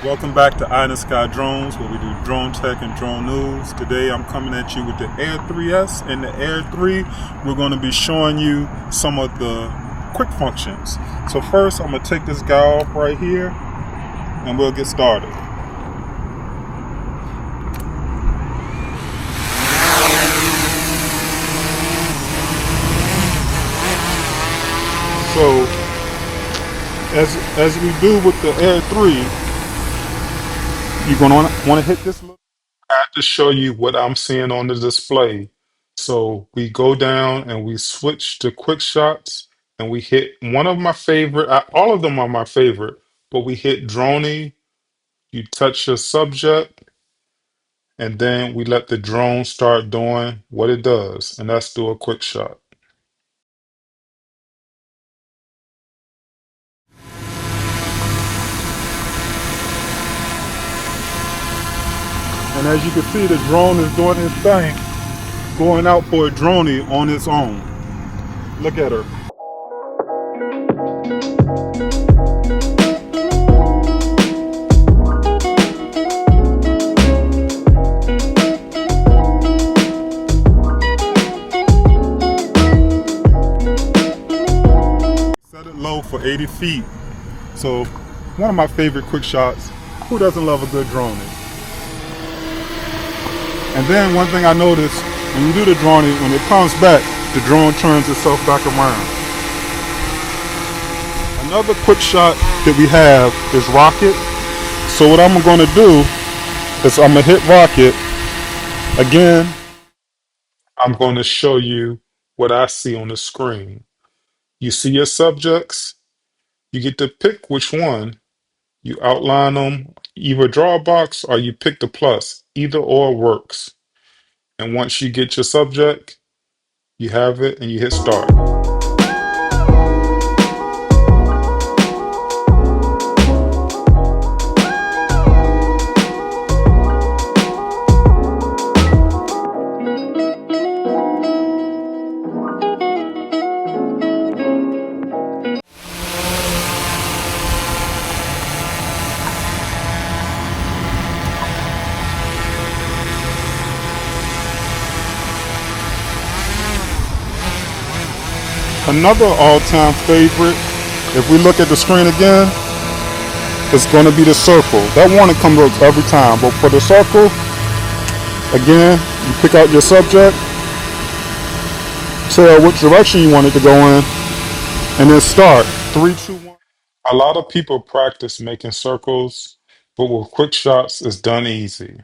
Welcome back to Eye in the Sky Drones, where we do drone tech and drone news. Today I'm coming at you with the Air 3S and the Air 3. We're going to be showing you some of the quick functions. So first I'm going to take this guy off right here and we'll get started. So as we do with the Air 3, you're going to want to hit this. I have to show you what I'm seeing on the display. So we go down and we switch to quick shots and we hit one of my favorite, all of them are my favorite, but we hit droney, you touch your subject, and then we let the drone start doing what it does, and that's do a quick shot. And as you can see, the drone is doing its thing, going out for a droney on its own. Look at her. Set it low for 80 feet. So one of my favorite quick shots. Who doesn't love a good drone? And then one thing I noticed, when you do the drone, when it comes back, the drone turns itself back around. Another quick shot that we have is rocket. So what I'm going to do is I'm going to hit rocket. Again, I'm going to show you what I see on the screen. You see your subjects. You get to pick which one. You outline them, either draw a box or you pick the plus. Either or works. And once you get your subject, you have it and you hit start. Another all-time favorite, if we look at the screen again, it's going to be the circle. That warning comes up every time, but for the circle, again, you pick out your subject, tell which direction you want it to go in, and then start. 3, 2, 1. A lot of people practice making circles, but with quick shots, it's done easy.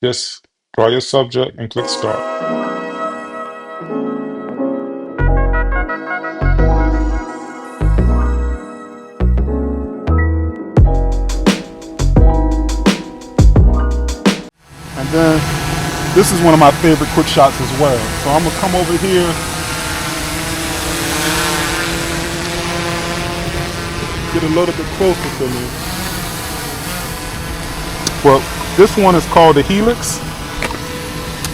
Just draw your subject and click start. And then this is one of my favorite quick shots as well. So I'm gonna come over here. Get a little bit closer to me. Well, this one is called the helix.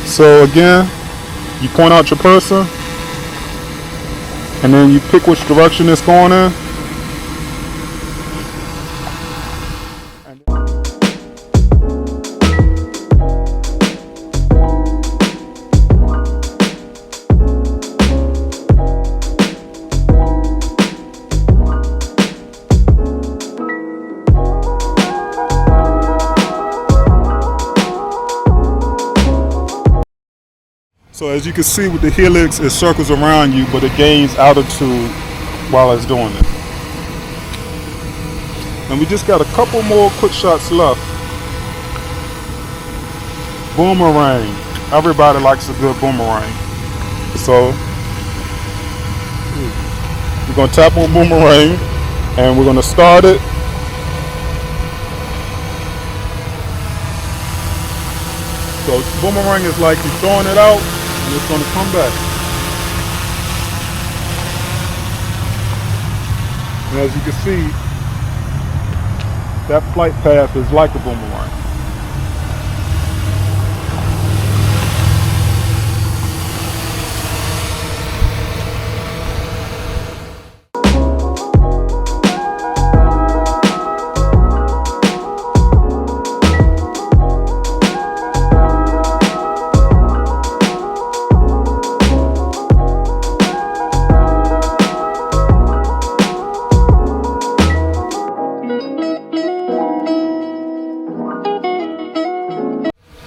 So again, you point out your person and then you pick which direction it's going in. So as you can see with the helix, it circles around you, but it gains altitude while it's doing it. And we just got a couple more quick shots left. Boomerang. Everybody likes a good boomerang. So we're going to tap on boomerang and we're going to start it. So boomerang is like you're throwing it out and it's going to come back. And as you can see, that flight path is like a boomerang.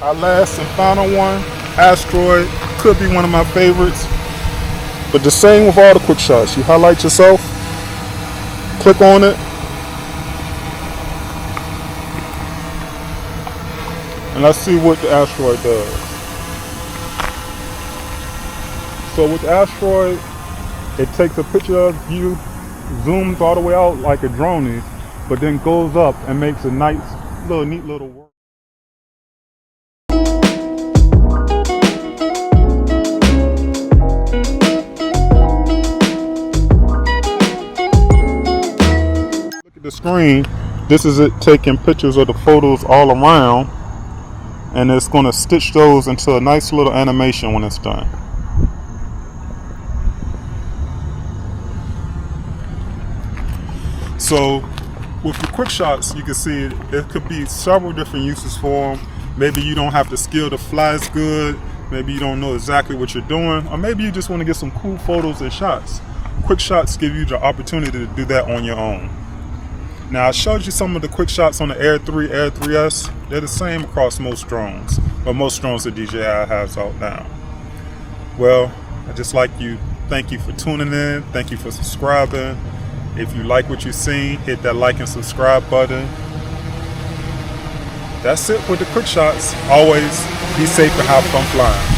Our last and final one, Asteroid, could be one of my favorites. But the same with all the quick shots. You highlight yourself, click on it, and let's see what the Asteroid does. So with the Asteroid, it takes a picture of you, zooms all the way out like a drone is, but then goes up and makes a nice little neat little work. Look at the screen. This is it taking pictures of the photos all around, and it's going to stitch those into a nice little animation when it's done. So with the quick shots, you can see it could be several different uses for them. Maybe you don't have the skill to fly as good, maybe you don't know exactly what you're doing, or maybe you just want to get some cool photos and shots. Quick shots give you the opportunity to do that on your own. Now I showed you some of the quick shots on the Air 3, Air 3S. They're the same across most drones, but most drones that DJI has out now. Well, I just like you, thank you for tuning in, thank you for subscribing. If you like what you've seen, hit that like and subscribe button. That's it with the quick shots. Always be safe and have fun flying.